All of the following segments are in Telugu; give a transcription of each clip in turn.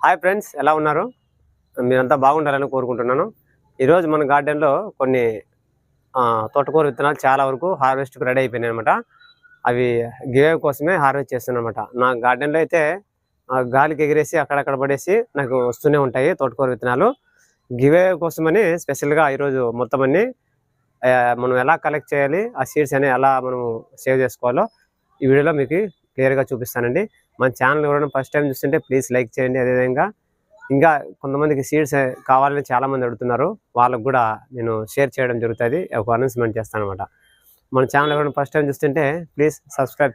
హాయ్ ఫ్రెండ్స్, ఎలా ఉన్నారు? మీరంతా బాగుండాలని కోరుకుంటున్నాను. ఈరోజు మన గార్డెన్లో కొన్ని తోటకూర విత్తనాలు చాలా వరకు హార్వెస్ట్కి రెడీ అయిపోయినాయి అనమాట. అవి గివ్ కోసమే హార్వెస్ట్ చేస్తున్నానమాట. నా గార్డెన్లో అయితే గాలికి ఎగిరేసి అక్కడక్కడ పడేసి నాకు వస్తూనే ఉంటాయి తోటకూర విత్తనాలు. గివ్ కోసమని స్పెషల్గా ఈరోజు మొత్తం అన్ని మనం ఎలా కలెక్ట్ చేయాలి, ఆ సీడ్స్ అని ఎలా మనం సేవ్ చేసుకోవాలో ఈ వీడియోలో మీకు క్లియర్గా చూపిస్తానండి. మన ఛానల్ ఎవరైనా ఫస్ట్ టైం చూస్తుంటే ప్లీజ్ లైక్ చేయండి. అదేవిధంగా ఇంకా కొంతమందికి సీడ్స్ కావాలని చాలామంది అడుగుతున్నారు, వాళ్ళకు కూడా నేను షేర్ చేయడం జరుగుతుంది, ఒక అనౌన్స్మెంట్ చేస్తాను అనమాట. మన ఛానల్ ఎవరైనా ఫస్ట్ టైం చూస్తుంటే ప్లీజ్ సబ్స్క్రైబ్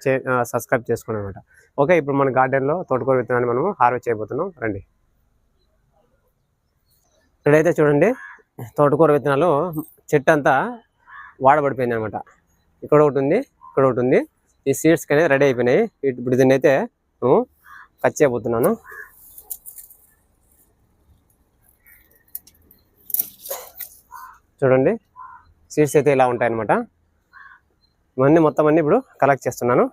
చేసుకోండి అనమాట. ఓకే, ఇప్పుడు మన గార్డెన్లో తోటకూర విత్తనాన్ని మనము హార్వెస్ట్ చేయబోతున్నాం. రండి. ఇక్కడైతే చూడండి, తోటకూర విత్తనాలు చెట్టు అంతా వాడబడిపోయింది అనమాట. ఇక్కడ ఒకటి ఉంది, ఇక్కడ ఒకటి ఉంది. ఈ సీడ్స్కి అనేది రెడీ అయిపోయినాయి. ఇప్పుడు దీన్ని అయితే కట్ చేయబోతున్నాను. చూడండి, సీడ్స్ అయితే ఇలా ఉంటాయన్నమాట. ఇవన్నీ మొత్తం అన్నీ ఇప్పుడు కలెక్ట్ చేస్తున్నాను.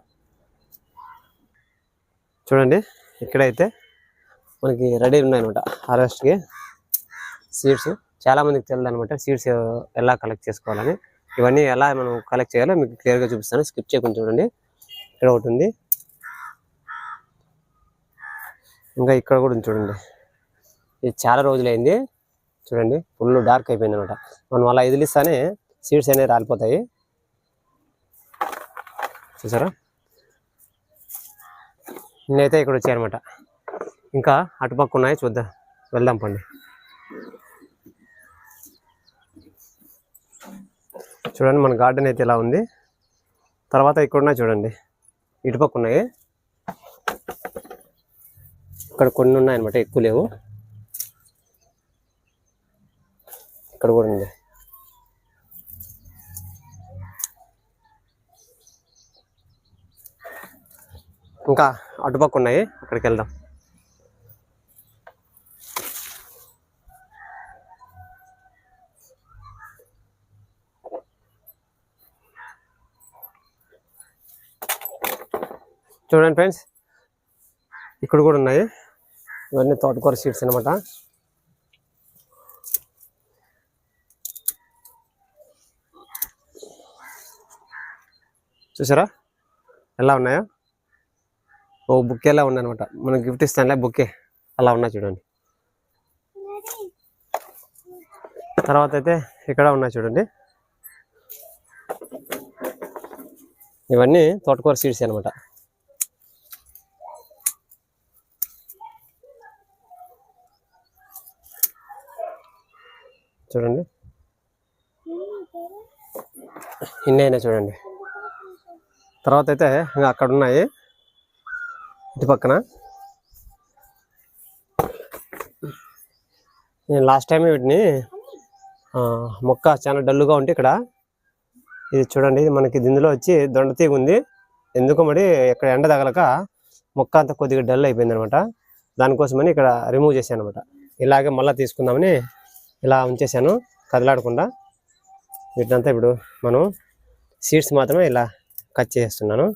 చూడండి, ఇక్కడైతే మనకి రెడీ ఉన్నాయన్నమాట హార్వెస్ట్కి సీడ్స్. చాలామందికి తెలియదు అనమాట సీడ్స్ ఎలా కలెక్ట్ చేసుకోవాలని. ఇవన్నీ ఎలా మనం కలెక్ట్ చేయాలో మీకు క్లియర్గా చూపిస్తాను, స్కిప్ చేయకుండా చూడండి. ఇక్కడ ఒకటి ఉంది, ఇంకా ఇక్కడ కూడా ఉంది. చూడండి, ఇది చాలా రోజులైంది. చూడండి, ఫుల్ డార్క్ అయిపోయింది అనమాట. మనం అలా ఎదిలిస్తానే సీడ్స్ అనేవి రాలిపోతాయి. చూసారా, నేనైతే ఇక్కడ వచ్చాయన్నమాట. ఇంకా అటుపక్క ఉన్నాయి, చూద్దాం, వెళ్దాం పండి. చూడండి, మన గార్డెన్ అయితే ఇలా ఉంది. తర్వాత ఇక్కడ ఉన్నాయి చూడండి, ఇటుపక్క ఉన్నాయి. ఇక్కడ కొన్ని ఉన్నాయన్నమాట, ఎక్కువ లేవు. ఇక్కడ కూడా ఉంది. ఇంకా అటుపక్క ఉన్నాయి, అక్కడికి వెళ్దాం. చూడండి ఫ్రెండ్స్, ఇక్కడ కూడా ఉన్నాయి. ఇవన్నీ తోటకూర సీడ్స్ అనమాట. చూసారా ఎలా ఉన్నాయో? ఓ బుక్కే ఎలా ఉన్నాయన్నమాట. మనం గిఫ్ట్ ఇస్తానులే బుక్కే, అలా ఉన్నాయి చూడండి. తర్వాత అయితే ఇక్కడ ఉన్నాయి చూడండి, ఇవన్నీ తోటకూర సీడ్స్ అనమాట. చూడండి, ఇన్ని అయినా చూడండి. తర్వాత అయితే ఇంకా అక్కడ ఉన్నాయి ఇటు పక్కన. నేను లాస్ట్ టైం వీటిని మొక్క చాలా డల్లుగా ఉంటే ఇక్కడ ఇది చూడండి, మనకి ఇందులో వచ్చి దొండతీగ ఉంది. ఎందుకు మరి ఇక్కడ ఎండ తగలక మొక్క అంతా కొద్దిగా డల్ అయిపోయింది అనమాట. దానికోసమని ఇక్కడ రిమూవ్ చేశాను అనమాట. ఇలాగే మళ్ళీ తీసుకుందామని ఇలా ఉంచేసాను కదలాడకుండా. వీటినంతా ఇప్పుడు మనం సీడ్స్ మాత్రమే ఇలా కట్ చేస్తున్నాను.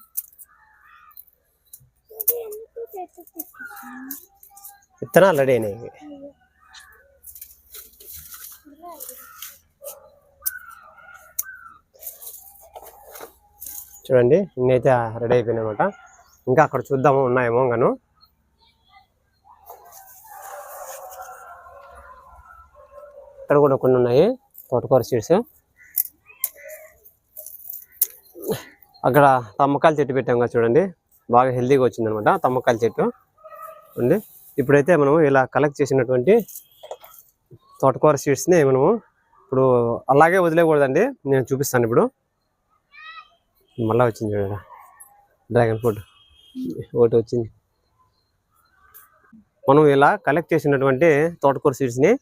విత్తనాలు రెడీ అయినాయి. చూడండి, ఇన్నైతే రెడీ అయిపోయినాయి అనమాట. ఇంకా అక్కడ చూద్దాము ఉన్నాయేమో. ఇంకాను ఇక్కడ కూడా కొన్ని ఉన్నాయి తోటకూర సీడ్స్. అక్కడ తమ్మకాయల చెట్టు పెట్టాం కదా చూడండి, బాగా హెల్తీగా వచ్చిందనమాట తమ్మకాయల చెట్టు ఉంది. ఇప్పుడైతే మనము ఇలా కలెక్ట్ చేసినటువంటి తోటకూర సీడ్స్ని మనము ఇప్పుడు అలాగే వదిలేయకూడదండి, నేను చూపిస్తాను. ఇప్పుడు మళ్ళీ వచ్చింది చూడండి, డ్రాగన్ ఫ్రూట్ ఒకటి వచ్చింది. మనం ఇలా కలెక్ట్ చేసినటువంటి తోటకూర సీడ్స్ని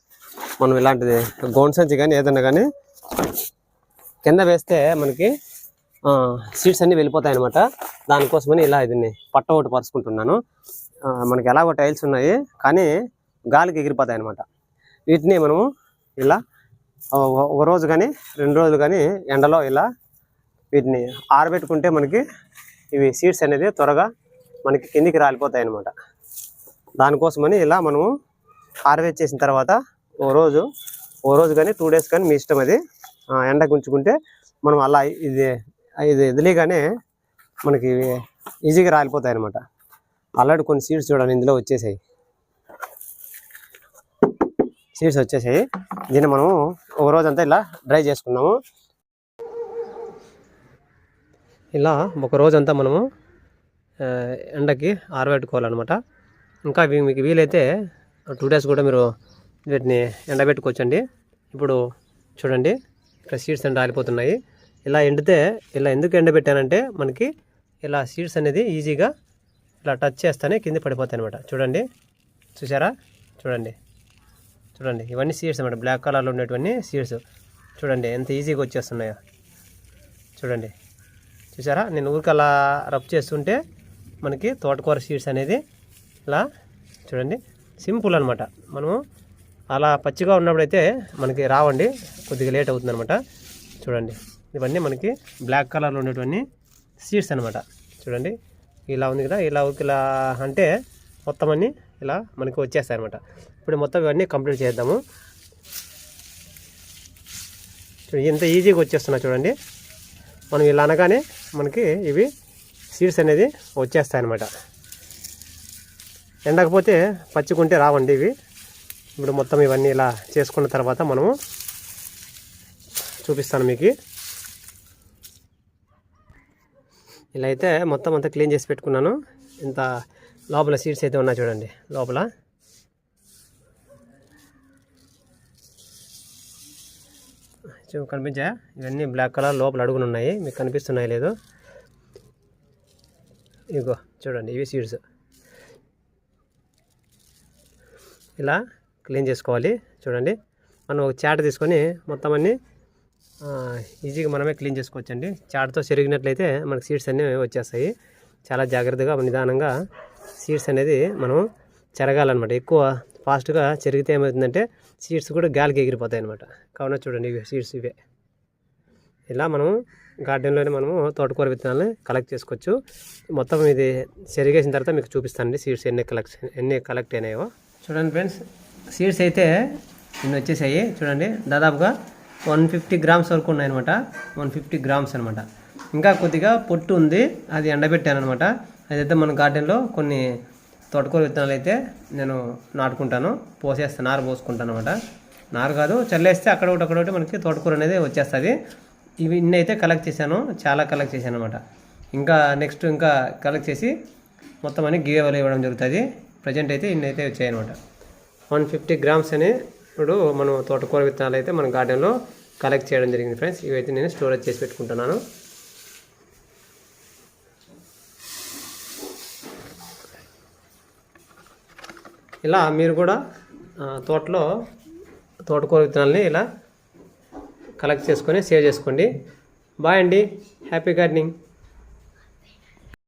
మనం ఇలాంటిది గోన్ సంచి కానీ ఏదైనా కానీ కింద వేస్తే మనకి సీడ్స్ అన్నీ వెళ్ళిపోతాయి అనమాట. దానికోసమని ఇలా దీన్ని పట్ట ఒకటి పరుచుకుంటున్నాను. మనకి ఎలాగో టైల్స్ ఉన్నాయి కానీ గాలికి ఎగిరిపోతాయి అనమాట. వీటిని మనము ఇలా ఒక రోజు కానీ 2 రోజులు కానీ ఎండలో ఇలా వీటిని ఆరబెట్టుకుంటే మనకి ఇవి సీడ్స్ అనేది త్వరగా మనకి కిందికి రాలిపోతాయి అనమాట. దానికోసమని ఇలా మనము హార్వెస్ట్ చేసిన తర్వాత ఓ రోజు కానీ 2 డేస్ కానీ మీ ఇష్టం, అది ఎండకు ఉంచుకుంటే మనం అలా ఇది ఎదిలిగానే మనకి ఈజీగా రాలిపోతాయి అనమాట. ఆల్రెడీ కొన్ని సీడ్స్ చూడండి ఇందులో వచ్చేసాయి, దీన్ని మనము ఒక రోజంతా ఇలా డ్రై చేసుకున్నాము. ఇలా ఒక రోజంతా మనము ఎండకి ఆరబెట్టుకోవాలన్నమాట. ఇంకా మీకు వీలైతే 2 డేస్ కూడా మీరు వీటిని ఎండబెట్టుకోవచ్చండి. ఇప్పుడు చూడండి ఇక్కడ సీడ్స్ అంటే రాలిపోతున్నాయి. ఇలా ఎండితే ఇలా ఎందుకు ఎండబెట్టానంటే మనకి ఇలా సీడ్స్ అనేది ఈజీగా ఇలా టచ్ చేస్తేనే కింద పడిపోతాయి అనమాట. చూడండి, చూసారా? చూడండి ఇవన్నీ సీడ్స్ అనమాట, బ్లాక్ కలర్లో ఉండేటువంటి సీడ్స్. చూడండి ఎంత ఈజీగా వచ్చేస్తున్నాయో. చూసారా? నేను ఊరికి అలా రబ్ చేస్తుంటే మనకి తోటకూర సీడ్స్ అనేది ఇలా చూడండి సింపుల్ అనమాట. మనము అలా పచ్చిగా ఉన్నప్పుడైతే మనకి రావండి, కొద్దిగా లేట్ అవుతుంది అనమాట. చూడండి ఇవన్నీ మనకి బ్లాక్ కలర్లో ఉండేటువంటి సీడ్స్ అనమాట. చూడండి ఇలా ఉంది కదా, ఇలా అంటే మొత్తం అన్నీ ఇలా మనకి వచ్చేస్తాయి అనమాట. ఇప్పుడు మొత్తం ఇవన్నీ కంప్లీట్ చేద్దాము. ఎంత ఈజీగా వచ్చేస్తున్నా చూడండి. మనం ఇలా అనగానే మనకి ఇవి సీడ్స్ అనేది వచ్చేస్తాయి అనమాట. ఎండకపోతే పచ్చికుంటే రావండి ఇవి. ఇప్పుడు మొత్తం ఇవన్నీ ఇలా చేసుకున్న తర్వాత మనము చూపిస్తాను మీకు. ఇలా అయితే మొత్తం అంతా క్లీన్ చేసి పెట్టుకున్నాను. ఇంత లోపల సీడ్స్ అయితే ఉన్నాయి చూడండి. లోపల కనిపించా, ఇవన్నీ బ్లాక్ కలర్ లోపల అడుగులు ఉన్నాయి, మీకు కనిపిస్తున్నాయి లేదు? ఇగో చూడండి ఇవి సీడ్స్. ఇలా క్లీన్ చేసుకోవాలి. చూడండి మనం ఒక చాట తీసుకొని మొత్తం అన్నీ ఈజీగా మనమే క్లీన్ చేసుకోవచ్చండి. చాటతో చెరిగినట్లయితే మనకి సీడ్స్ అన్నీ వచ్చేస్తాయి. చాలా జాగ్రత్తగా నిదానంగా సీడ్స్ అనేది మనం చెరగాలన్నమాట. ఎక్కువ ఫాస్ట్గా చెరిగితే ఏమవుతుందంటే సీడ్స్ కూడా గాలికి ఎగిరిపోతాయి అనమాట. కావున చూడండి ఇవి సీడ్స్ ఇవే. ఇలా మనము గార్డెన్లోనే మనము తోటకూర విత్తనాలని కలెక్ట్ చేసుకోవచ్చు. మొత్తం ఇది చెరిగేసిన తర్వాత మీకు చూపిస్తానండి సీడ్స్ ఎన్ని కలెక్ట్ అయినాయో. చూడండి ఫ్రెండ్స్, సీడ్స్ అయితే ఇన్ని వచ్చేసాయి. చూడండి దాదాపుగా 150 గ్రామ్స్ వరకు ఉన్నాయన్నమాట. 150 గ్రామ్స్ అనమాట. ఇంకా కొద్దిగా పొట్టు ఉంది, అది ఎండబెట్టాను అనమాట. అదైతే మన గార్డెన్లో కొన్ని తోటకూర విత్తనాలు అయితే నేను నాటుకుంటాను, నారు పోసుకుంటాను అనమాట. నారు కాదు, చల్లేస్తే అక్కడొకటి మనకి తోటకూర అనేది వచ్చేస్తుంది. ఇవి ఇన్ని అయితే కలెక్ట్ చేశాను, చాలా కలెక్ట్ చేశాను అనమాట. ఇంకా నెక్స్ట్ ఇంకా కలెక్ట్ చేసి మొత్తం అని గివ్ అవే ఇవ్వడం జరుగుతుంది. ప్రజెంట్ అయితే ఇన్ని అయితే వచ్చాయి అనమాట. 150 గ్రామ్స్ అని ఇప్పుడు మనం తోటకూర విత్తనాలు అయితే మన గార్డెన్లో కలెక్ట్ చేయడం జరిగింది ఫ్రెండ్స్. ఇవైతే నేను స్టోరేజ్ చేసి పెట్టుకుంటున్నాను. ఇలా మీరు కూడా తోటలో తోటకూర విత్తనాలని ఇలా కలెక్ట్ చేసుకొని సేవ్ చేసుకోండి. బాయ్ అండి, హ్యాపీ గార్డెనింగ్.